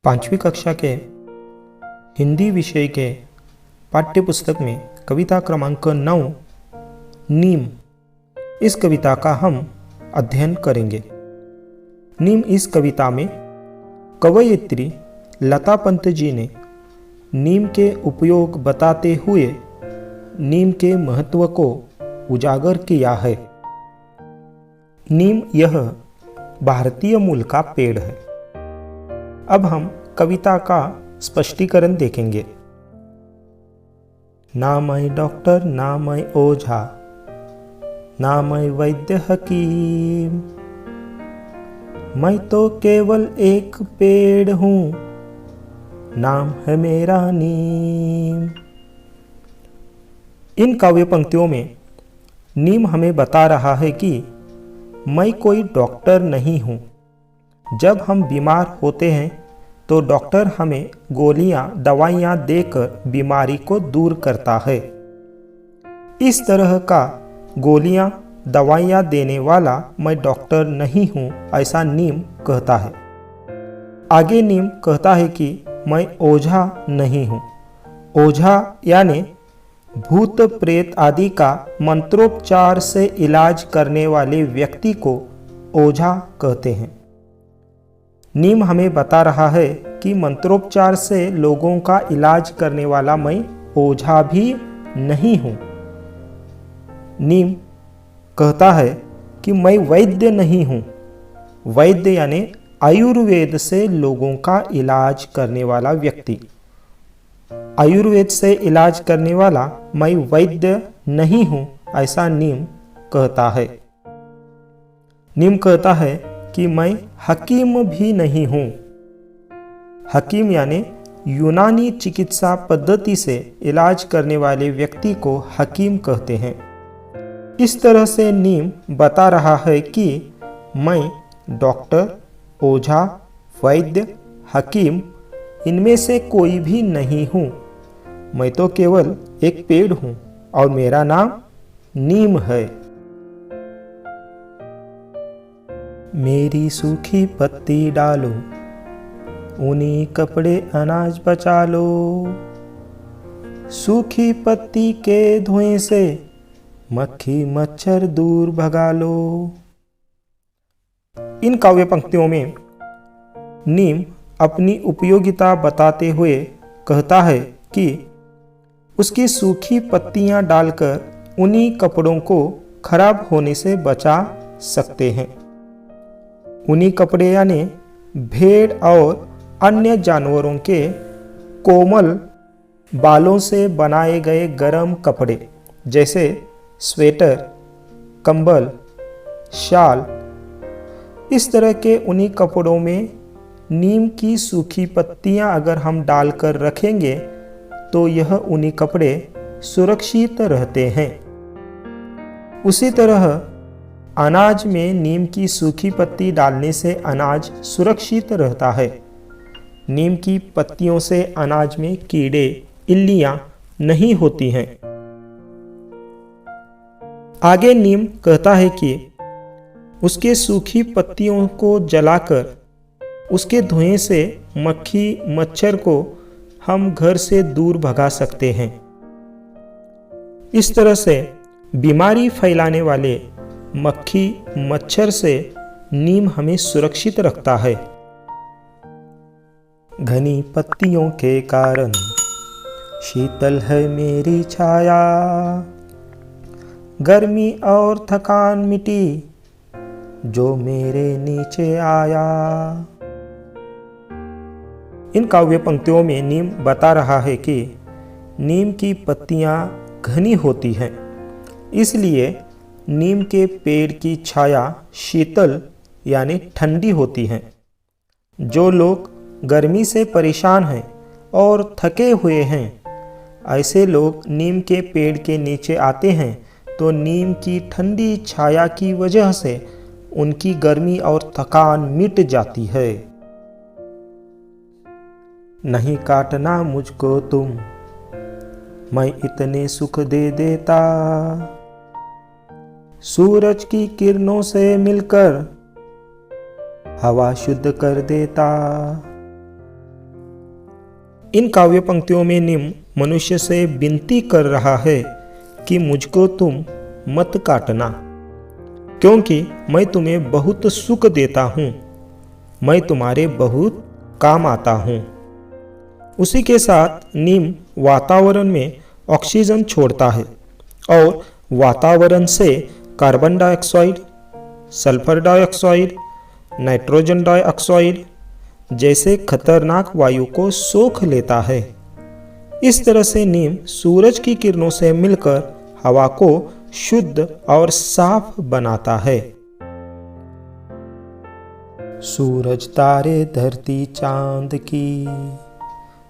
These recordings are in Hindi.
5वीं कक्षा के हिंदी विषय के पाठ्यपुस्तक में कविता क्रमांक 9 नीम, इस कविता का हम अध्ययन करेंगे। नीम इस कविता में कवयित्री लता पंत जी ने नीम के उपयोग बताते हुए नीम के महत्व को उजागर किया है। नीम यह भारतीय मूल का पेड़ है। अब हम कविता का स्पष्टीकरण देखेंगे। ना मैं डॉक्टर, ना मैं ओझा, ना मैं वैद्य हकीम, मैं तो केवल एक पेड़ हूं, नाम है मेरा नीम। इन काव्य पंक्तियों में नीम हमें बता रहा है कि मैं कोई डॉक्टर नहीं हूं। जब हम बीमार होते हैं तो डॉक्टर हमें गोलियां, दवाइयां देकर बीमारी को दूर करता है। इस तरह का गोलियां, दवाइयां देने वाला मैं डॉक्टर नहीं हूं, ऐसा नीम कहता है। आगे नीम कहता है कि मैं ओझा नहीं हूं। ओझा यानी भूत प्रेत आदि का मंत्रोपचार से इलाज करने वाले व्यक्ति को ओझा कहते हैं। नीम हमें बता रहा है कि मंत्रोपचार से लोगों का इलाज करने वाला मैं ओझा भी नहीं हूं। नीम कहता है कि मैं वैद्य नहीं हूं। वैद्य यानी आयुर्वेद से लोगों का इलाज करने वाला व्यक्ति। आयुर्वेद से इलाज करने वाला मैं वैद्य नहीं हूं, ऐसा नीम कहता है। नीम कहता है कि मैं हकीम भी नहीं हूं। हकीम यानी यूनानी चिकित्सा पद्धति से इलाज करने वाले व्यक्ति को हकीम कहते हैं। इस तरह से नीम बता रहा है कि मैं डॉक्टर, ओझा, वैद्य, हकीम इनमें से कोई भी नहीं हूं। मैं तो केवल एक पेड़ हूं और मेरा नाम नीम है। मेरी सूखी पत्ती डालो, ऊनी कपड़े अनाज बचा लो, सूखी पत्ती के धुएं से मक्खी मच्छर दूर भगा लो। इन काव्य पंक्तियों में नीम अपनी उपयोगिता बताते हुए कहता है कि उसकी सूखी पत्तियां डालकर ऊनी कपड़ों को खराब होने से बचा सकते हैं। ऊनी कपड़े यानी भेड़ और अन्य जानवरों के कोमल बालों से बनाए गए गर्म कपड़े जैसे स्वेटर, कंबल, शाल। इस तरह के ऊनी कपड़ों में नीम की सूखी पत्तियां अगर हम डालकर रखेंगे तो यह ऊनी कपड़े सुरक्षित रहते हैं। उसी तरह अनाज में नीम की सूखी पत्ती डालने से अनाज सुरक्षित रहता है। नीम की पत्तियों से अनाज में कीड़े, इल्लियां नहीं होती हैं। आगे नीम कहता है कि उसके सूखी पत्तियों को जलाकर उसके धुएं से मक्खी मच्छर को हम घर से दूर भगा सकते हैं। इस तरह से बीमारी फैलाने वाले मक्खी मच्छर से नीम हमें सुरक्षित रखता है। घनी पत्तियों के कारण शीतल है मेरी छाया, गर्मी और थकान मिटी जो मेरे नीचे आया। इन काव्य पंक्तियों में नीम बता रहा है कि नीम की पत्तियां घनी होती हैं, इसलिए नीम के पेड़ की छाया शीतल यानी ठंडी होती है। जो लोग गर्मी से परेशान हैं और थके हुए हैं, ऐसे लोग नीम के पेड़ के नीचे आते हैं तो नीम की ठंडी छाया की वजह से उनकी गर्मी और थकान मिट जाती है। नहीं काटना मुझको तुम, मैं इतने सुख दे देता, सूरज की किरणों से मिलकर हवा शुद्ध कर देता। इन काव्य पंक्तियों में नीम मनुष्य से विनती कर रहा है कि मुझको तुम मत काटना, क्योंकि मैं तुम्हें बहुत सुख देता हूँ, मैं तुम्हारे बहुत काम आता हूँ। उसी के साथ नीम वातावरण में ऑक्सीजन छोड़ता है और वातावरण से carbon dioxide, sulphur dioxide, nitrogen dioxide जैसे खतरनाक वायु को सोख लेता है। इस तरह से नीम सूरज की किरणों से मिलकर हवा को शुद्ध और साफ बनाता है। सूरज तारे धरती चांद की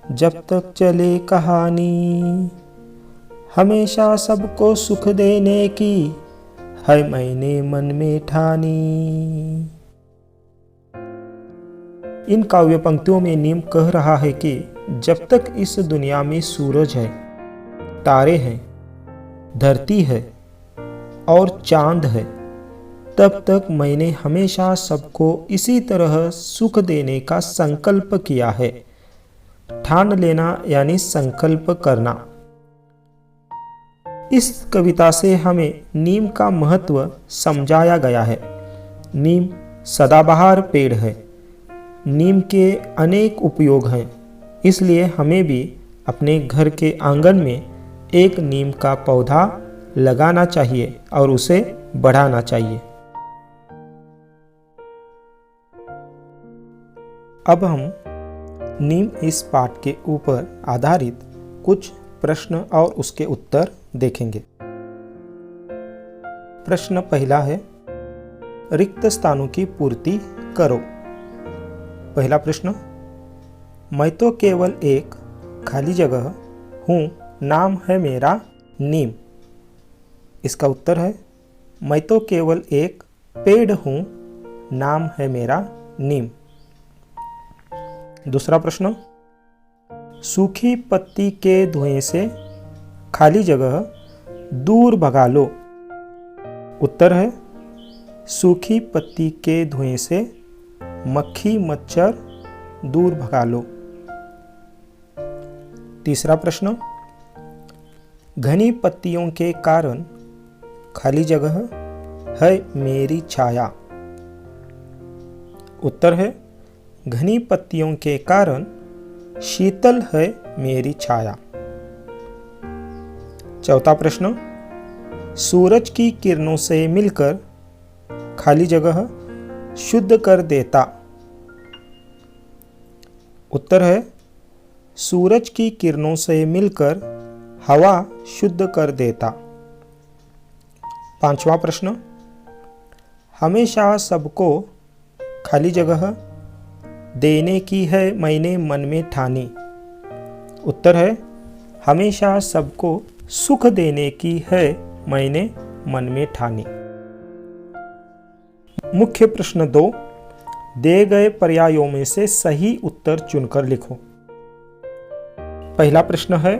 जब तक चले कहानी, हमेशा सबको सुख देने की है मैंने मन में ठानी। इन काव्य पंक्तियों में नीम कह रहा है कि जब तक इस दुनिया में सूरज है, तारे हैं, धरती है और चांद है, तब तक मैंने हमेशा सबको इसी तरह सुख देने का संकल्प किया है। ठान लेना यानी संकल्प करना। इस कविता से हमें नीम का महत्व समझाया गया है। नीम सदाबहार पेड़ है। नीम के अनेक उपयोग हैं, इसलिए हमें भी अपने घर के आंगन में एक नीम का पौधा लगाना चाहिए और उसे बढ़ाना चाहिए। अब हम नीम इस पाठ के ऊपर आधारित कुछ प्रश्न और उसके उत्तर देखेंगे। प्रश्न पहला है, रिक्त स्थानों की पूर्ति करो। पहला प्रश्न, मैं तो केवल एक खाली जगह हूँ, नाम है मेरा नीम। इसका उत्तर है, मैं तो केवल एक पेड़ हूँ, नाम है मेरा नीम। दूसरा प्रश्न, सूखी पत्ती के धुएं से खाली जगह दूर भगा लो। उत्तर है, सूखी पत्ती के धुएं से मक्खी मच्छर दूर भगा लो। तीसरा प्रश्न, घनी पत्तियों के कारण खाली जगह है मेरी छाया। उत्तर है, घनी पत्तियों के कारण शीतल है मेरी छाया। चौथा प्रश्न, सूरज की किरणों से मिलकर खाली जगह शुद्ध कर देता। उत्तर है, सूरज की किरणों से मिलकर हवा शुद्ध कर देता। पांचवा प्रश्न, हमेशा सबको खाली जगह देने की है मैंने मन में ठानी। उत्तर है, हमेशा सबको सुख देने की है मैंने मन में ठानी। मुख्य प्रश्न 2, दिए गए पर्यायों में से सही उत्तर चुनकर लिखो। पहला प्रश्न है,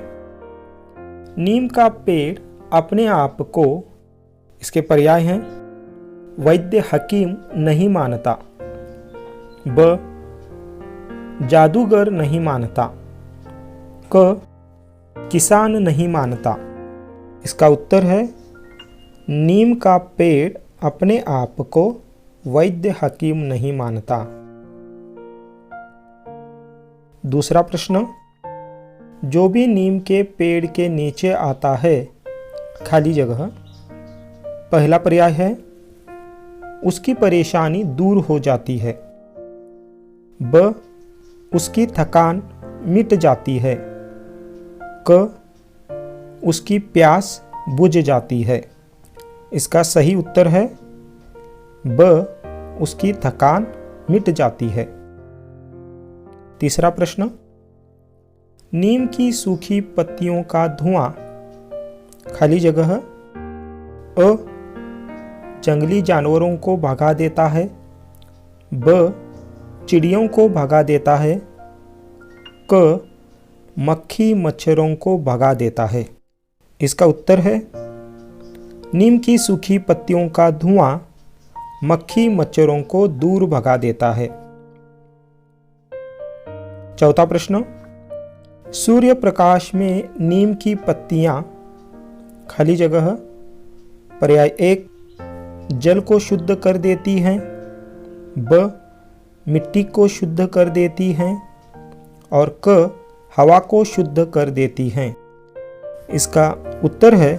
नीम का पेड़ अपने आप को, इसके पर्याय हैं, वैद्य हकीम नहीं मानता, ब जादूगर नहीं मानता, क किसान नहीं मानता। इसका उत्तर है, नीम का पेड़ अपने आप को वैद्य हकीम नहीं मानता। दूसरा प्रश्न, जो भी नीम के पेड़ के नीचे आता है खाली जगह, पहला पर्याय है, उसकी परेशानी दूर हो जाती है, ब उसकी थकान मिट जाती है, क उसकी प्यास बुझ जाती है। इसका सही उत्तर है ब उसकी थकान मिट जाती है। तीसरा प्रश्न, नीम की सूखी पत्तियों का धुआं खाली जगह अ जंगली जानवरों को भगा देता है, ब चिड़ियों को भगा देता है, क मक्खी मच्छरों को भगा देता है। इसका उत्तर है, नीम की सूखी पत्तियों का धुआं मक्खी मच्छरों को दूर भगा देता है। चौथा प्रश्न, सूर्य प्रकाश में नीम की पत्तियां, खाली जगह, पर्याय 1 जल को शुद्ध कर देती हैं, ब मिट्टी को शुद्ध कर देती हैं और क हवा को शुद्ध कर देती हैं। इसका उत्तर है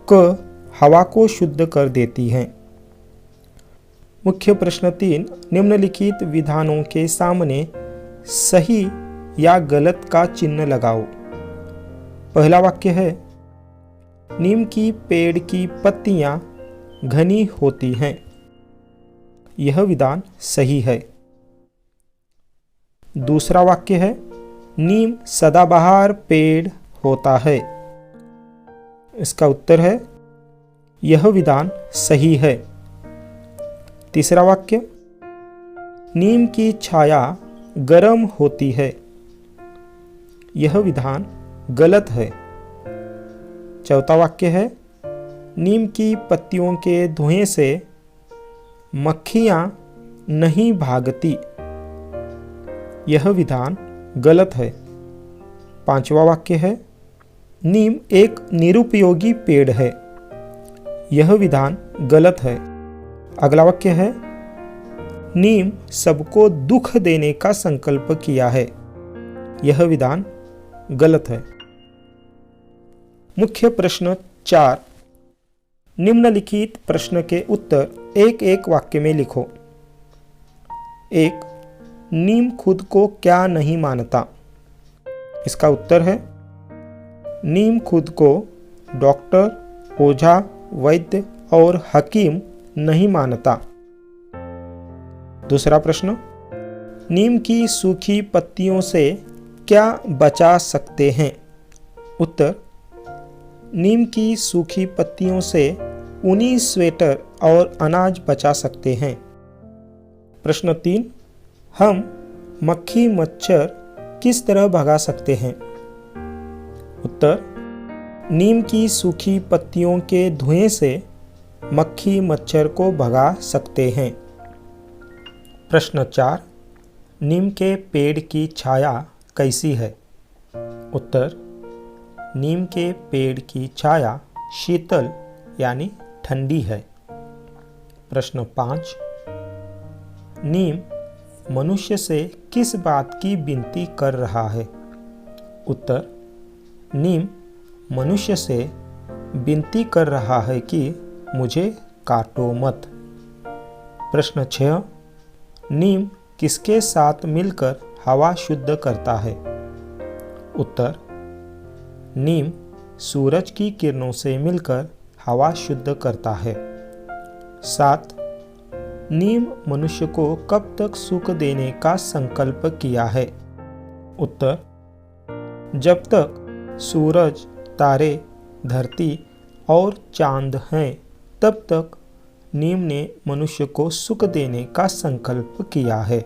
क हवा को शुद्ध कर देती हैं। मुख्य प्रश्न 3 निम्नलिखित विधानों के सामने सही या गलत का चिन्ह लगाओ। पहला वाक्य है नीम की पेड़ की पत्तियां घनी होती हैं। यह विधान सही है। दूसरा वाक्य है नीम सदाबहार पेड़ होता है। इसका उत्तर है यह विधान सही है। तीसरा वाक्य नीम की छाया गर्म होती है। यह विधान गलत है। चौथा वाक्य है नीम की पत्तियों के धुएं से मक्खियां नहीं भागती। यह विधान गलत है। पांचवा वाक्य है नीम एक निरुपयोगी पेड़ है। यह विधान गलत है। अगला वाक्य है नीम सबको दुख देने का संकल्प किया है। यह विधान गलत है। मुख्य प्रश्न 4 निम्नलिखित प्रश्न के उत्तर एक एक वाक्य में लिखो। 1 नीम खुद को क्या नहीं मानता। इसका उत्तर है नीम खुद को डॉक्टर, ओझा, वैद्य और हकीम नहीं मानता। दूसरा प्रश्न नीम की सूखी पत्तियों से क्या बचा सकते हैं। उत्तर नीम की सूखी पत्तियों से ऊनी स्वेटर और अनाज बचा सकते हैं। प्रश्न 3 हम मक्खी मच्छर किस तरह भगा सकते हैं। उत्तर नीम की सूखी पत्तियों के धुएं से मक्खी मच्छर को भगा सकते हैं। प्रश्न 4 नीम के पेड़ की छाया कैसी है। उत्तर नीम के पेड़ की छाया शीतल यानी ठंडी है। प्रश्न 5 नीम मनुष्य से किस बात की विनती कर रहा है। उत्तर नीम मनुष्य से विनती कर रहा है कि मुझे काटो मत। प्रश्न 6 नीम किसके साथ मिलकर हवा शुद्ध करता है। उत्तर नीम सूरज की किरणों से मिलकर हवा शुद्ध करता है। 7 नीम मनुष्य को कब तक सुख देने का संकल्प किया है। उत्तर जब तक सूरज, तारे, धरती और चांद हैं तब तक नीम ने मनुष्य को सुख देने का संकल्प किया है।